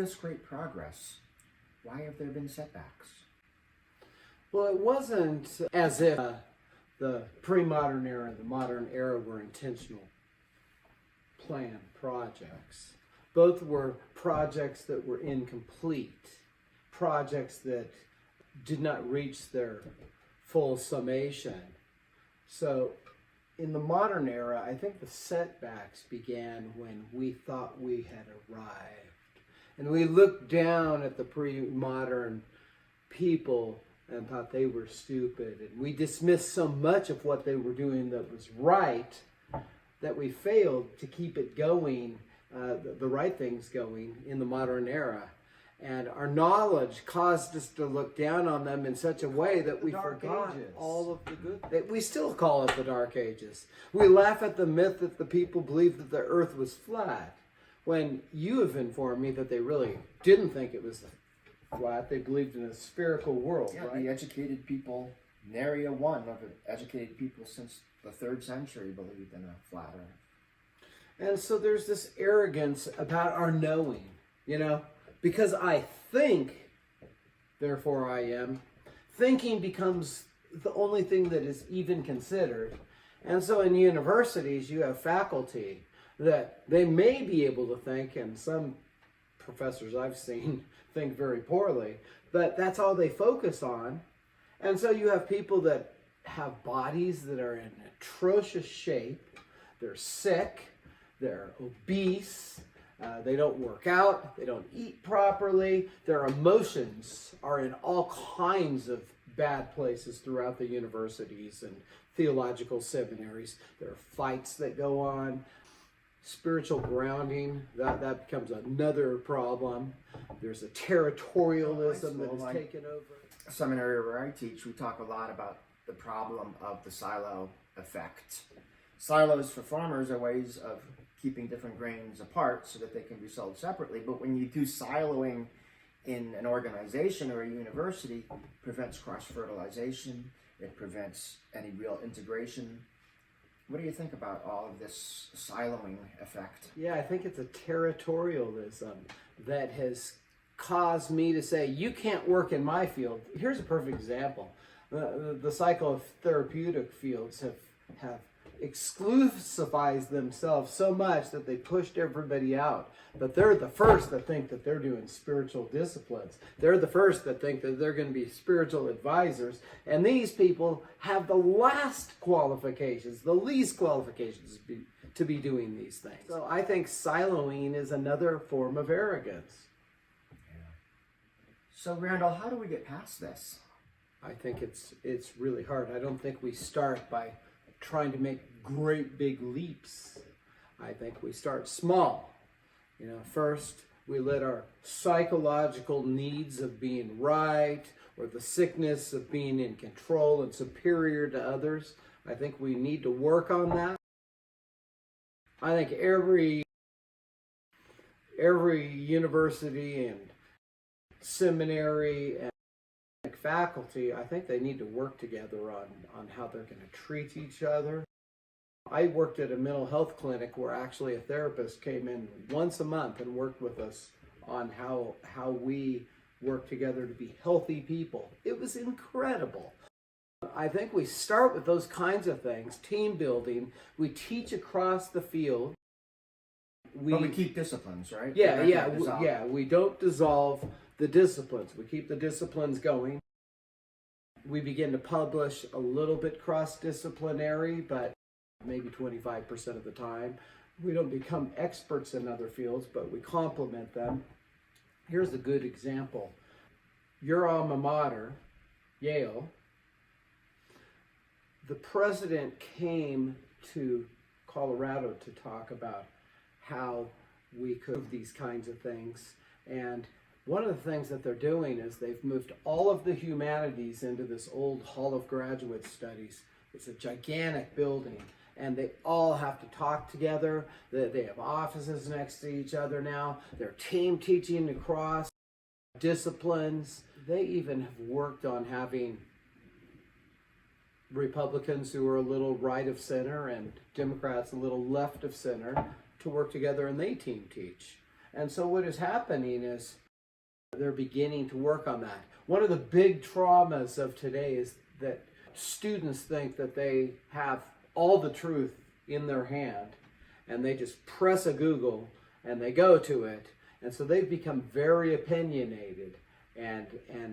this great progress, why have there been setbacks? Well, it wasn't as if the pre-modern era and the modern era were intentional planned projects. Both were projects that were incomplete, projects that did not reach their full summation. So in the modern era, I think the setbacks began when we thought we had arrived. And we looked down at the pre-modern people and thought they were stupid. And we dismissed so much of what they were doing that was right that we failed to keep it going, the right things going in the modern era. And our knowledge caused us to look down on them in such a way that we forgot all of the good. We still call it the Dark Ages. We laugh at the myth that the people believed that the earth was flat, when you have informed me that they really didn't think it was flat. They believed in a spherical world, Yeah, right? the educated people, nary a one of the educated people since the 3rd century believed in a flat earth. And so there's this arrogance about our knowing, because I think, therefore I am. Thinking becomes the only thing that is even considered. And so in universities, you have faculty that they may be able to think, and some professors I've seen think very poorly, but that's all they focus on. And so you have people that have bodies that are in atrocious shape, they're sick, they're obese, they don't work out, they don't eat properly, their emotions are in all kinds of bad places throughout the universities and theological seminaries. There are fights that go on. Spiritual grounding, that becomes another problem. There's a territorialism that has taken over. Seminary where I teach, we talk a lot about the problem of the silo effect. Silos for farmers are ways of keeping different grains apart so that they can be sold separately. But when you do siloing in an organization or a university, it prevents cross-fertilization, it prevents any real integration. What do you think about all of this siloing effect? Yeah, I think it's a territorialism that has caused me to say, you can't work in my field. Here's a perfect example. The psychotherapeutic fields have exclusivized themselves so much that they pushed everybody out. But they're the first that think that they're doing spiritual disciplines. They're the first that think that they're going to be spiritual advisors. And these people have the last qualifications, the least qualifications to be doing these things. So I think siloing is another form of arrogance. Yeah. So Randall, how do we get past this? I think it's really hard. I don't think we start by trying to make great big leaps. I think we start small. First we let our psychological needs of being right or the sickness of being in control and superior to others. I think we need to work on that. I think every university and seminary and faculty, I think they need to work together on how they're going to treat each other. I worked at a mental health clinic where actually a therapist came in once a month and worked with us on how we work together to be healthy people. It was incredible. I think we start with those kinds of things, team building. We teach across the field. But we keep disciplines, right? Yeah. We don't dissolve the disciplines. We keep the disciplines going. We begin to publish a little bit cross-disciplinary, but maybe 25% of the time. We don't become experts in other fields, but we complement them. Here's a good example. Your alma mater, Yale, the president came to Colorado to talk about how we could do these kinds of things. And one of the things that they're doing is they've moved all of the humanities into this old Hall of Graduate Studies. It's a gigantic building, and they all have to talk together. They have offices next to each other now. They're team teaching across disciplines. They even have worked on having Republicans who are a little right of center and Democrats a little left of center to work together, and they team teach. And so what is happening is they're beginning to work on that. One of the big traumas of today is that students think that they have all the truth in their hand, and they just press a Google and they go to it. And so they've become very opinionated, and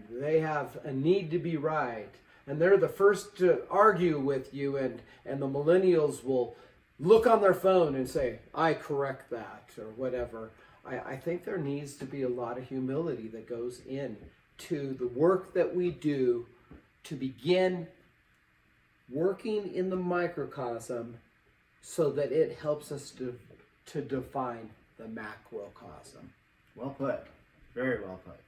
they have a need to be right. And they're the first to argue with you, and the millennials will look on their phone and say, I correct that, or whatever. I think there needs to be a lot of humility that goes in to the work that we do to begin working in the microcosm so that it helps us to define the macrocosm. Well put. Very well put.